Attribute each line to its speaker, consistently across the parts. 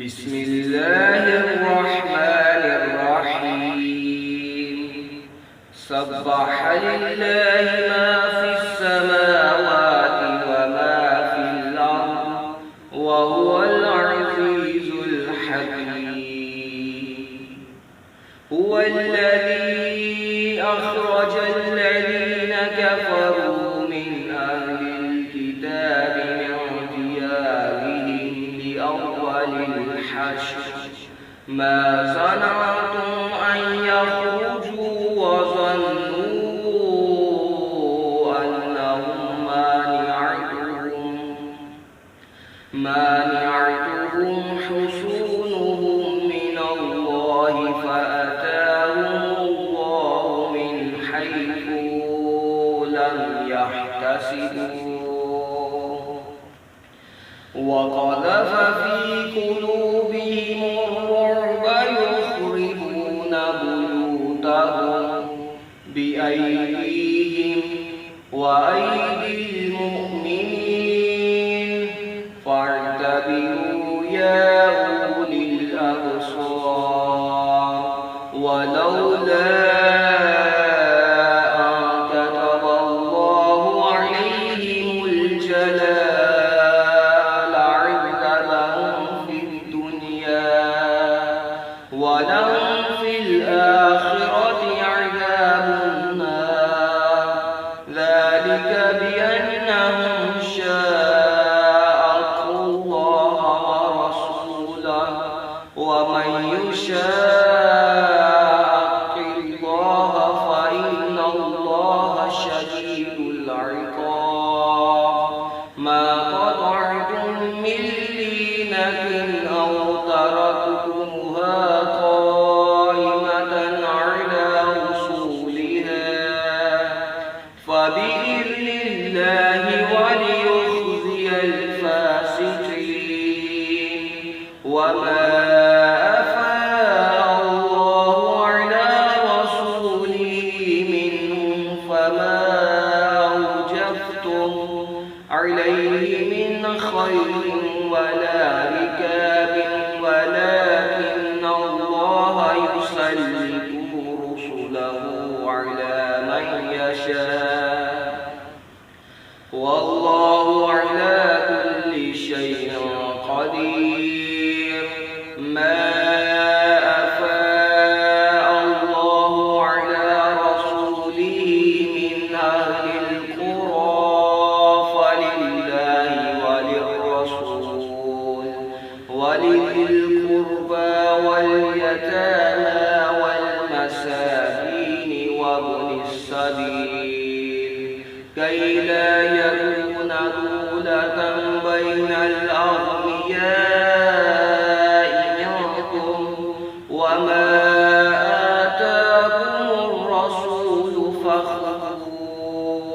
Speaker 1: بسم الله الرحمن الرحيم سبح لله ما في السماوات وما في الأرض وهو العزيز الحكيم هو الذي أخرج الذين كفروا من أهل الكتاب من ديارهم لأول الحشر ما صنعتم أن يخرجوا وظنوا أنهم مانعتهم حصونهم من الله فأتاهم الله من حيث لم يحتسبوا وقذف في قلوبهم الرعب يخربون بيوتهم بأيديهم وأيدي المؤمنين فاعتبروا يا أولي الأبصار ولولا أن كتب الله عليهم الجلاء لعذبهم في الدنيا ولهم في الآخرة عذاب النار ذلك بأنهم شاقوا الله ورسوله ومن يشاق الله فإن الله شديد العقاب ما قطعتم من لينة أو تركتموها قائمة على أصولها فبإذن الله وليخزي الفاسقين وما أفاء الله على رسوله منهم فما أوجفتم عليه من خير ولا ركاب ولكن الله يسلط رسله على من يشاء والله على كل شيء قدير ما أفاء الله على رسوله من أهل القرى فلله وللرسول ولذي القربى واليتامى والمساكين وابن السبيل كي لا يكون دولة بين الأغنياء منكم وما آتاكم الرسول فخذوه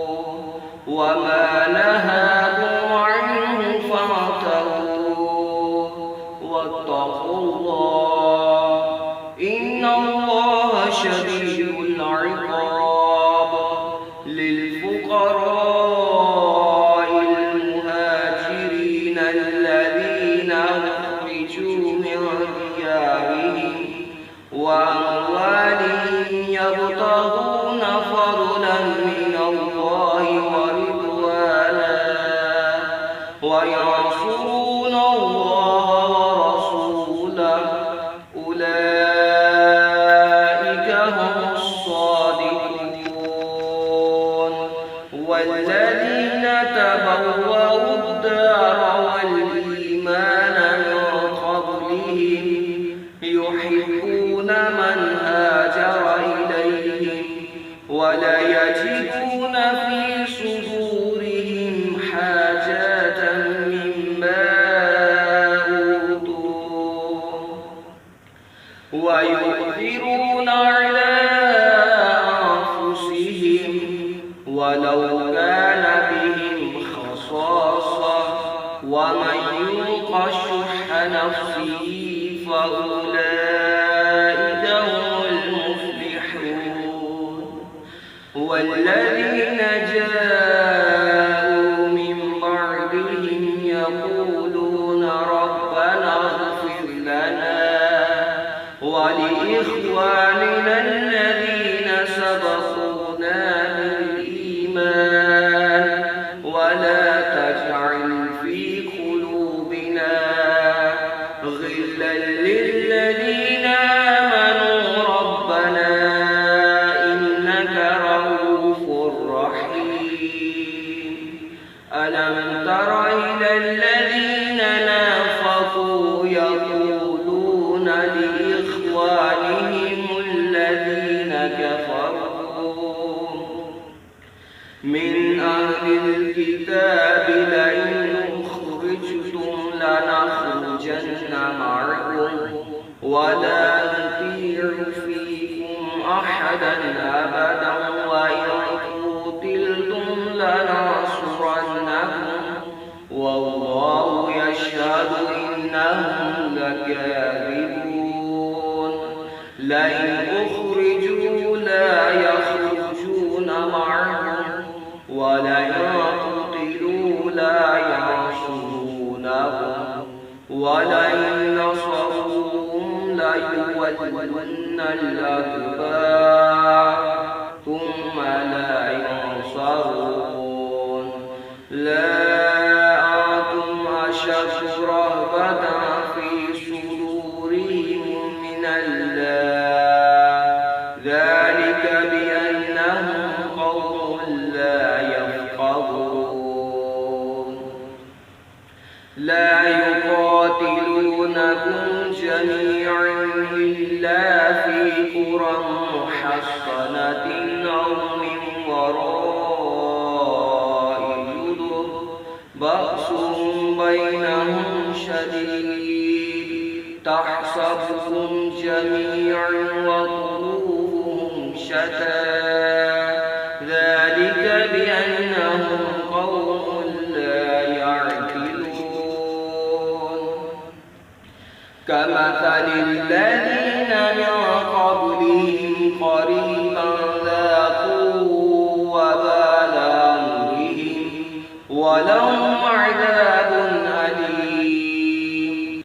Speaker 1: وما نهاكم عنه فاعتبروه واتقوا الله إن الله شديد العقاب للفقراء المهاجرين الذين أخرجوا من ديارهم وأموالهم يبتغون فضلا من الله ورضوانا وينصرون الله ورسوله أولئك هم الصادقون والذين تبوأوا الدار والإيمان من قبلهم يحبون من هاجر إليهم ولا يجدون في صدورهم حاجة مما أوتوا ويؤثرون على أنفسهم ولو كان بهم خصاصة ومن يوق شح نفسه فأولئك هم المفلحون والذين جاءوا من بعدهم يقولون ربنا اغفر ولإخواننا الذين سبقونا بالإيمان ولا تجعل في قلوبنا غلا للذين آمنوا ربنا إنك رؤوف رحيم. ألم تر إلى الذين نافقوا يقولون لإخوانهم الذين كفروا من أهل الكتاب لئن أخرجتم لنخرجن معكم ولا نطيع فيكم أحدا أبدا وإن قتلتم لننصرنكم والله يشهد إنهم لكاذبون. لئن أخرجوا لا يخرجون معهم ولئن قتلوا لا ينصرونهم ولئن نصروهم ليولن الأدبار ثم لا ينصرون. لا أنتم أشد رهبة في صدورهم من الله ذلك بأنهم قوم لا يفقهون. لا يقاتلونكم جميعا إلا في قرى محصنة أو من وراء جدر بأسهم بينهم شديد تحسبهم جميعا وقلوبهم شتى ذلك بأنهم قوم لا يعقلون. كمثل الذين من قبلهم